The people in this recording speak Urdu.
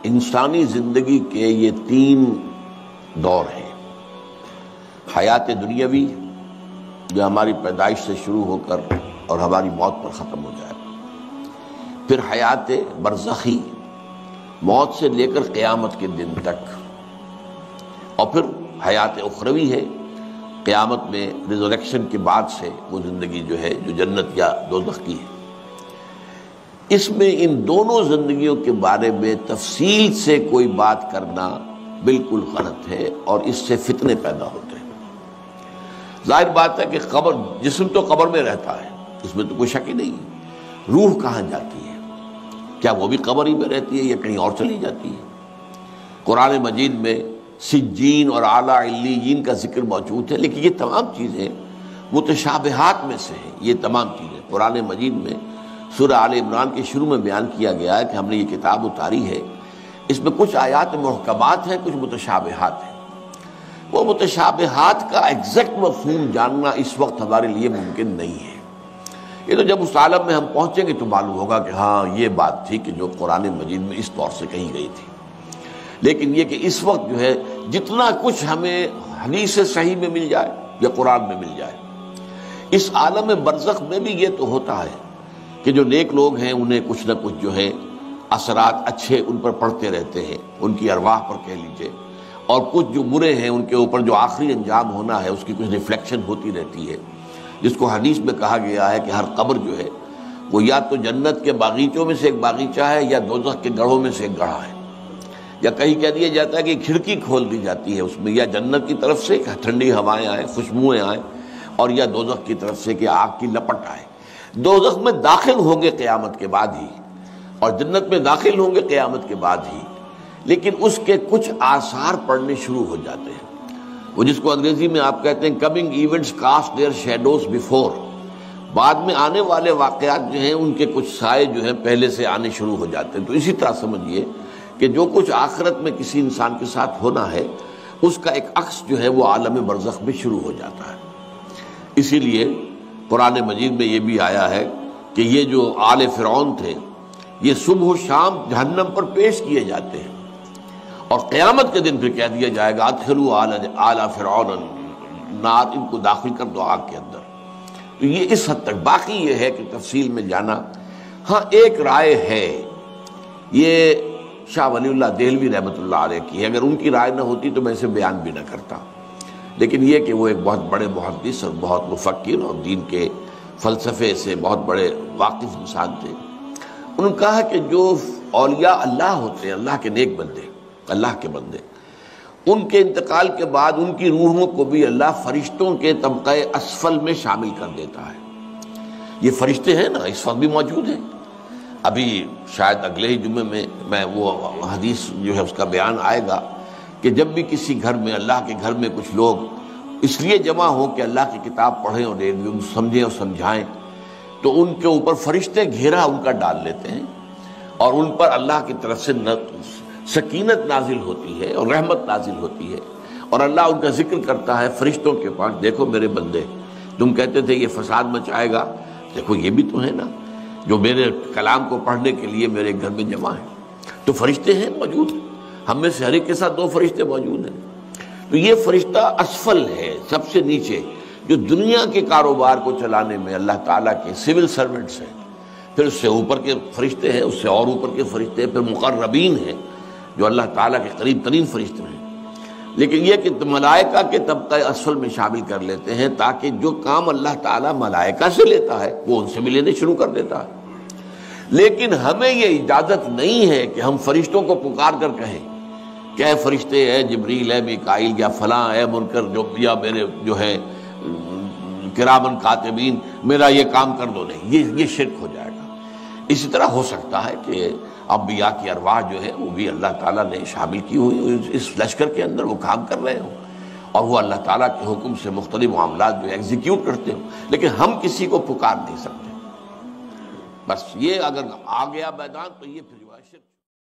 انسانی زندگی کے یہ تین دور ہیں۔ حیات دنیاوی جو ہماری پیدائش سے شروع ہو کر اور ہماری موت پر ختم ہو جائے، پھر حیات برزخی موت سے لے کر قیامت کے دن تک، اور پھر حیات اخروی ہے قیامت میں ریزریکشن کے بعد سے وہ زندگی جو ہے جو جنت یا دوزخ کی ہے۔ اس میں ان دونوں زندگیوں کے بارے میں تفصیل سے کوئی بات کرنا بالکل غلط ہے اور اس سے فتنے پیدا ہوتے ہیں۔ ظاہر بات ہے کہ قبر، جسم تو قبر میں رہتا ہے، اس میں تو کوئی شک ہی نہیں ہے۔ روح کہاں جاتی ہے؟ کیا وہ بھی قبر ہی میں رہتی ہے یا کہیں اور چلی جاتی ہے؟ قرآن مجید میں سجین اور اعلیٰ علیین کا ذکر موجود ہے، لیکن یہ تمام چیزیں متشابہات میں سے ہیں۔ یہ تمام چیزیں قرآن مجید میں سورہ آل عمران کے شروع میں بیان کیا گیا ہے کہ ہم نے یہ کتاب اتاری ہے، اس میں کچھ آیات محکمات ہیں، کچھ متشابہات ہیں۔ وہ متشابہات کا ایگزیکٹ مفہوم جاننا اس وقت ہمارے لیے ممکن نہیں ہے۔ یہ تو جب اس عالم میں ہم پہنچیں گے تو معلوم ہوگا کہ ہاں یہ بات تھی کہ جو قرآن مجید میں اس طور سے کہی گئی تھی۔ لیکن یہ کہ اس وقت جو ہے جتنا کچھ ہمیں حدیث صحیح میں مل جائے یا قرآن میں مل جائے، اس عالم برزخ میں بھی یہ تو ہوتا ہے کہ جو نیک لوگ ہیں انہیں کچھ نہ کچھ جو ہے اثرات اچھے ان پر پڑتے رہتے ہیں، ان کی ارواح پر کہہ لیجئے، اور کچھ جو برے ہیں ان کے اوپر جو آخری انجام ہونا ہے اس کی کچھ ریفلیکشن ہوتی رہتی ہے، جس کو حدیث میں کہا گیا ہے کہ ہر قبر جو ہے وہ یا تو جنت کے باغیچوں میں سے ایک باغیچہ ہے یا دوزخ کے گڑھوں میں سے ایک گڑھا ہے، یا کہیں کہہ دیا جاتا ہے کہ کھڑکی کھول دی جاتی ہے اس میں، یا جنت کی طرف سے ٹھنڈی ہوائیں آئیں، خوشبوئیں آئیں، اور یا دوزخ کی طرف سے کہ آگ کی لپٹ آئے۔ دوزخ میں داخل ہوں گے قیامت کے بعد ہی، اور جنت میں داخل ہوں گے قیامت کے بعد ہی، لیکن اس کے کچھ آثار پڑنے شروع ہو جاتے ہیں۔ وہ جس کو انگریزی میں آپ کہتے ہیں coming events cast their shadows before, بعد میں آنے والے واقعات جو ہیں ان کے کچھ سائے جو ہیں پہلے سے آنے شروع ہو جاتے ہیں۔ تو اسی طرح سمجھیے کہ جو کچھ آخرت میں کسی انسان کے ساتھ ہونا ہے اس کا ایک عکس جو ہے وہ عالم برزخ میں شروع ہو جاتا ہے۔ اسی لیے قرآن مجید میں یہ بھی آیا ہے کہ یہ جو آل فرعون تھے یہ صبح و شام جہنم پر پیش کیے جاتے ہیں، اور قیامت کے دن پھر کہہ دیا جائے گا ادخلوا آل فرعون النار، ان کو داخل کر دو آگ کے اندر۔ تو یہ اس حد تک، باقی یہ ہے کہ تفصیل میں جانا، ہاں ایک رائے ہے، یہ شاہ ولی اللہ دہلوی رحمۃ اللہ علیہ کی ہے، اگر ان کی رائے نہ ہوتی تو میں اسے بیان بھی نہ کرتا، لیکن یہ کہ وہ ایک بہت بڑے محدث اور بہت مفکر اور دین کے فلسفے سے بہت بڑے واقف انسان تھے۔ انہوں نے کہا کہ جو اولیاء اللہ ہوتے ہیں، اللہ کے نیک بندے، اللہ کے بندے، ان کے انتقال کے بعد ان کی روحوں کو بھی اللہ فرشتوں کے طبقہ اسفل میں شامل کر دیتا ہے۔ یہ فرشتے ہیں نا اس وقت بھی موجود ہیں، ابھی شاید اگلے ہی جمعے میں وہ حدیث جو ہے اس کا بیان آئے گا کہ جب بھی کسی گھر میں، اللہ کے گھر میں کچھ لوگ اس لیے جمع ہوں کہ اللہ کی کتاب پڑھیں اور سمجھیں اور سمجھائیں، تو ان کے اوپر فرشتے گھیرا ان کا ڈال لیتے ہیں، اور ان پر اللہ کی طرف سے سکینت نازل ہوتی ہے اور رحمت نازل ہوتی ہے، اور اللہ ان کا ذکر کرتا ہے فرشتوں کے پاس، دیکھو میرے بندے، تم کہتے تھے یہ فساد مچائے گا، دیکھو یہ بھی تو ہے نا جو میرے کلام کو پڑھنے کے لیے میرے گھر میں جمع ہیں۔ تو فرشتے ہیں موجود، ہم میں سے ہر ایک کے ساتھ 2 فرشتے موجود ہیں۔ تو یہ فرشتہ اسفل ہے، سب سے نیچے، جو دنیا کے کاروبار کو چلانے میں اللہ تعالیٰ کے سول سرونٹس ہیں، پھر اس سے اوپر کے فرشتے ہیں، اس سے اور اوپر کے فرشتے ہیں، پھر مقربین ہیں جو اللہ تعالیٰ کے قریب ترین فرشتے ہیں۔ لیکن یہ کہ ملائکہ کے طبقہ اسفل میں شامل کر لیتے ہیں تاکہ جو کام اللہ تعالیٰ ملائکہ سے لیتا ہے وہ ان سے بھی لینے شروع کر دیتا ہے۔ لیکن ہمیں یہ اجازت نہیں ہے کہ ہم فرشتوں کو پکار کر کہیں کہ اے فرشتے، اے جبریل، اے میکائیل، یا فلاں، اے منکر، جو یا میرے جو ہے کرامن کاتبین، میرا یہ کام کر دو۔ نہیں، یہ شرک ہو جائے گا۔ اسی طرح ہو سکتا ہے کہ انبیاء کی ارواح جو ہے وہ بھی اللہ تعالیٰ نے شامل کی ہوئی اس لشکر کے اندر، وہ کام کر رہے ہوں اور وہ اللہ تعالیٰ کے حکم سے مختلف معاملات جو ایگزیکیوٹ کرتے ہوں، لیکن ہم کسی کو پکار نہیں سکتے۔ بس یہ اگر آ گیا میدان تو یہ پھر